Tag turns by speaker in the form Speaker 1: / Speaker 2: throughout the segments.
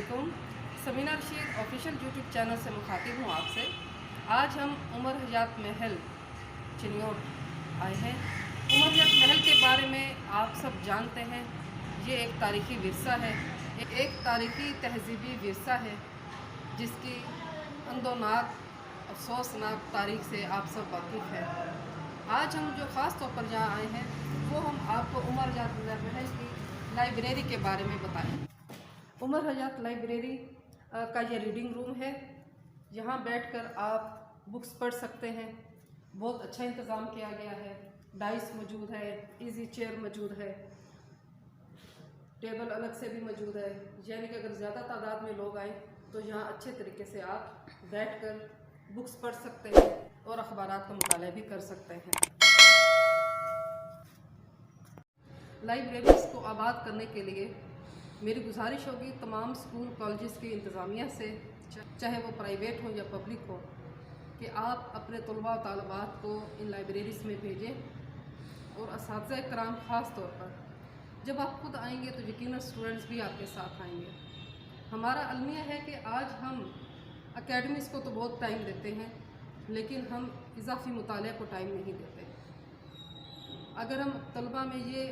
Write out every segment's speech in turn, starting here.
Speaker 1: अस्सलामुअलैकुम। Samina Rashid official YouTube channel से मुखातिब हूँ आपसे। आज हम उमर हयात महल चिन्योट आए हैं। उमर हयात महल के बारे में आप सब जानते हैं। ये एक तारीख़ी विरसा है, एक तारीख़ी तहजीबी विरसा है जिसकी अंदोनाक अफसोसनाक तारीख से आप सब वाकिफ़ हैं। आज हम जो ख़ास तौर पर जहाँ आए हैं वो हम आपको उमर हयात महल की लाइब्रेरी के बारे में बताएं। उमर हयात लाइब्रेरी का ये रीडिंग रूम है। यहाँ बैठकर आप बुक्स पढ़ सकते हैं। बहुत अच्छा इंतज़ाम किया गया है। डाइस मौजूद है, इजी चेयर मौजूद है, टेबल अलग से भी मौजूद है। यानी कि अगर ज़्यादा तादाद में लोग आए तो यहाँ अच्छे तरीके से आप बैठकर बुक्स पढ़ सकते हैं और अखबारात का मुताला भी कर सकते हैं। लाइब्रेरीज़ को आबाद करने के लिए मेरी गुजारिश होगी तमाम स्कूल कॉलेजेस की इंतज़ामिया से, चाहे वो प्राइवेट हो या पब्लिक हो, कि आप अपने तलबा और तालिबात को इन लाइब्रेरीज़ में भेजें। और असातिज़ा कराम ख़ास तौर पर जब आप खुद आएंगे तो यकीनन स्टूडेंट्स भी आपके साथ आएंगे। हमारा अलमिया है कि आज हम एकेडमीज़ को तो बहुत टाइम देते हैं, लेकिन हम इजाफी मुताले को टाइम नहीं देते। अगर हम तलबा में ये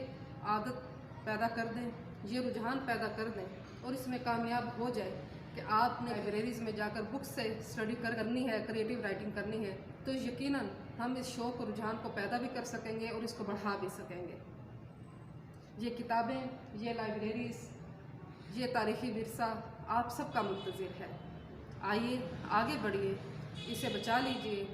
Speaker 1: आदत पैदा कर दें, ये रुझान पैदा कर दें और इसमें कामयाब हो जाए कि आपने लाइब्रेरीज़ में जाकर बुक्स से स्टडी करनी है, क्रिएटिव राइटिंग करनी है, तो यकीनन हम इस शौक़ और रुझान को पैदा भी कर सकेंगे और इसको बढ़ा भी सकेंगे। ये किताबें, ये लाइब्रेरीज़, ये तारीख़ी विरसा आप सबका मुंतज़िर है। आइए आगे बढ़िए, इसे बचा लीजिए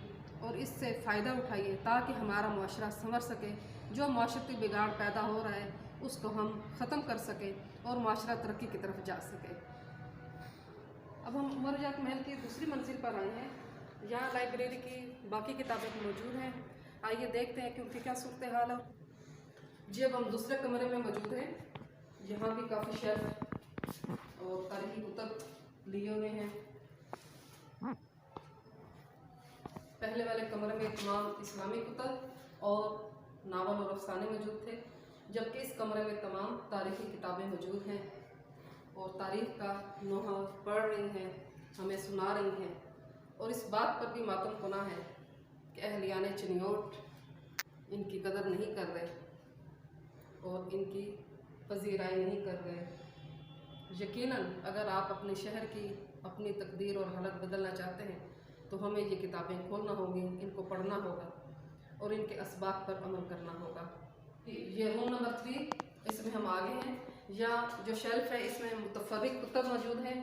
Speaker 1: और इससे फ़ायदा उठाइए ताकि हमारा मुआशरा संवर सके। जो माशरती बिगाड़ पैदा हो रहा है उसको हम ख़त्म कर सकें और माशरा तरक्की की तरफ जा सके। अब हम उमर हयात महल की दूसरी मंजिल पर आए हैं। यहाँ लाइब्रेरी की बाकी किताबें मौजूद हैं। आइए देखते हैं कि उनकी क्या सूरत हाल है। जी, अब हम दूसरे कमरे में मौजूद हैं। यहाँ भी काफ़ी शेल्फ और तारीख़ी कुतब लिए हुए हैं। पहले वाले कमरे में तमाम इस्लामी कुतब और नावल और अफसाने मौजूद थे, जबकि इस कमरे में तमाम तारीख़ी किताबें मौजूद हैं और तारीख़ का नोहा पढ़ रही हैं, हमें सुना रही हैं। और इस बात पर भी मातम कुना है कि अहलियाने चिन्योट इनकी कदर नहीं कर रहे और इनकी पजीराई नहीं कर रहे। यकीनन अगर आप अपने शहर की अपनी तकदीर और हालत बदलना चाहते हैं तो हमें ये किताबें खोलना होंगी, इनको पढ़ना होगा और इनके असबाब पर अमल करना होगा। ये रूम नंबर 3, इसमें हम आगे हैं। यहाँ जो शेल्फ है इसमें मुतफर्रिक कुतब मौजूद हैं।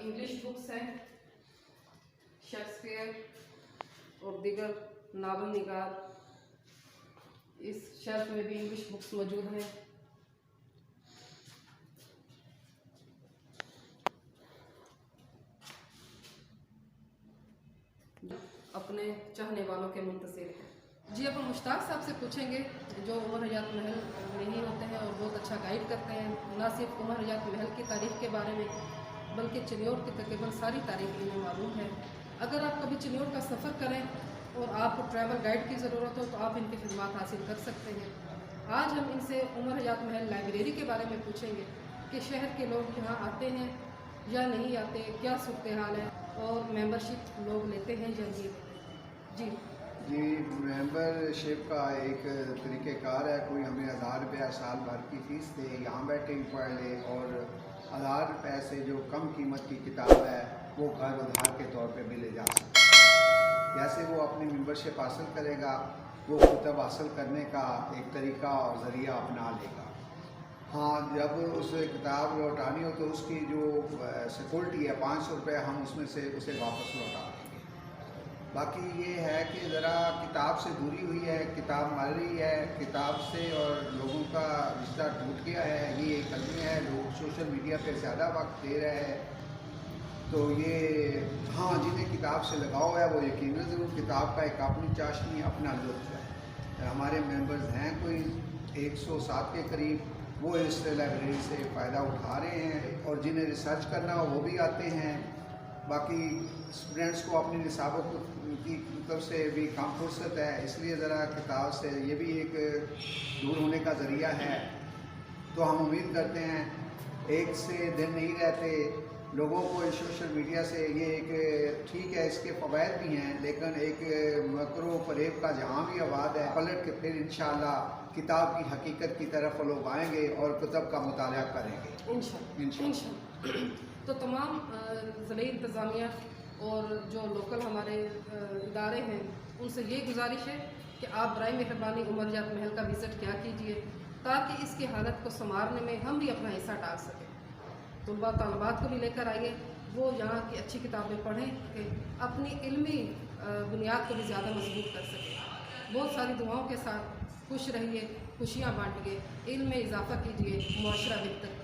Speaker 1: इंग्लिश बुक्स हैं, शेक्सपियर और दीगर नावल निगार। इस शेल्फ में भी इंग्लिश बुक्स मौजूद हैं। अपने चाहने वालों के मुंतज़िर हैं। जी, अब हम मुश्ताक साहब से पूछेंगे जो उमर हयात महल में ही होते हैं और बहुत अच्छा गाइड करते हैं, ना सिर्फ उमर हयात महल की तारीख़ के बारे में बल्कि चिन्योट की तकरीबन सारी तारीख़ इन्हें मालूम है। अगर आप कभी चिन्योट का सफ़र करें और आपको ट्रैवल गाइड की ज़रूरत हो तो आप इनकी खिदमत हासिल कर सकते हैं। आज हम इनसे उमर हयात महल लाइब्रेरी के बारे में पूछेंगे कि शहर के लोग यहाँ आते हैं या नहीं आते, क्या सूरत हाल है और मेंबरशिप लोग लेते हैं या नहीं। जी,
Speaker 2: मेंबरशिप का एक तरीक़ेकार है। कोई हमें 1000 रुपया साल भर की फ़ीस दे, यहाँ बैठे ही पढ़ ले, और 1000 रुपये से जो कम कीमत की किताब है वो घर उधार के तौर पे भी ले जा सकता है। जैसे वो अपनी मेंबरशिप हासिल करेगा वो किताब हासिल करने का एक तरीका और ज़रिया अपना लेगा। हाँ, जब उस किताब लौटानी हो तो उसकी जो सिक्योरिटी है 500 रुपये हम उसमें से उसे वापस लौटा देंगे। बाकी ये है कि ज़रा किताब से दूरी हुई है, किताब मर रही है, किताब से और लोगों का रिश्ता टूट गया है। ये एक अलमिया है, लोग सोशल मीडिया पे ज़्यादा वक्त दे रहे हैं। तो ये हाँ, जिन्हें किताब से लगाव है वो यकीनन ज़रूर किताब का एक अपनी चाशनी, अपना लुत्फ़ है। हमारे मेंबर्स हैं कोई 107 के करीब, वो इस लाइब्रेरी से फ़ायदा उठा रहे हैं और जिन्हें रिसर्च करना हो वो भी आते हैं। बाकी स्टूडेंट्स को अपनी निसाबों की मतलब से भी कम फुर्सत है, इसलिए ज़रा किताब से ये भी एक दूर होने का ज़रिया है। तो हम उम्मीद करते हैं एक से दिन नहीं रहते। लोगों को सोशल मीडिया से ये एक ठीक है, इसके फ़वाइद भी हैं, लेकिन एक मकरो फरेब का जहाँ भी आबाद है, पलट के फिर इंशाअल्लाह किताब की हकीकत की तरफ लोग आएंगे और कुतब का मुताला करेंगे
Speaker 1: इंशाअल्लाह। तो तमाम ज़िले इंतज़ामिया और जो लोकल हमारे इदारे हैं, उनसे ये गुजारिश है कि आप बराए मेहरबानी उमर जात महल का विज़िट क्या कीजिए, ताकि इसकी हालत को संवारने में हम भी अपना हिस्सा डाल सकें। तलबा तालबात को भी लेकर आइए, वो यहाँ की अच्छी किताबें पढ़ें कि अपनी इल्मी बुनियाद को भी ज़्यादा मजबूत कर सकें। बहुत सारी दुआओं के साथ खुश रहिए, खुशियाँ बांटिए, इल्म में इजाफ़ा कीजिए, मुआशरा बेहतर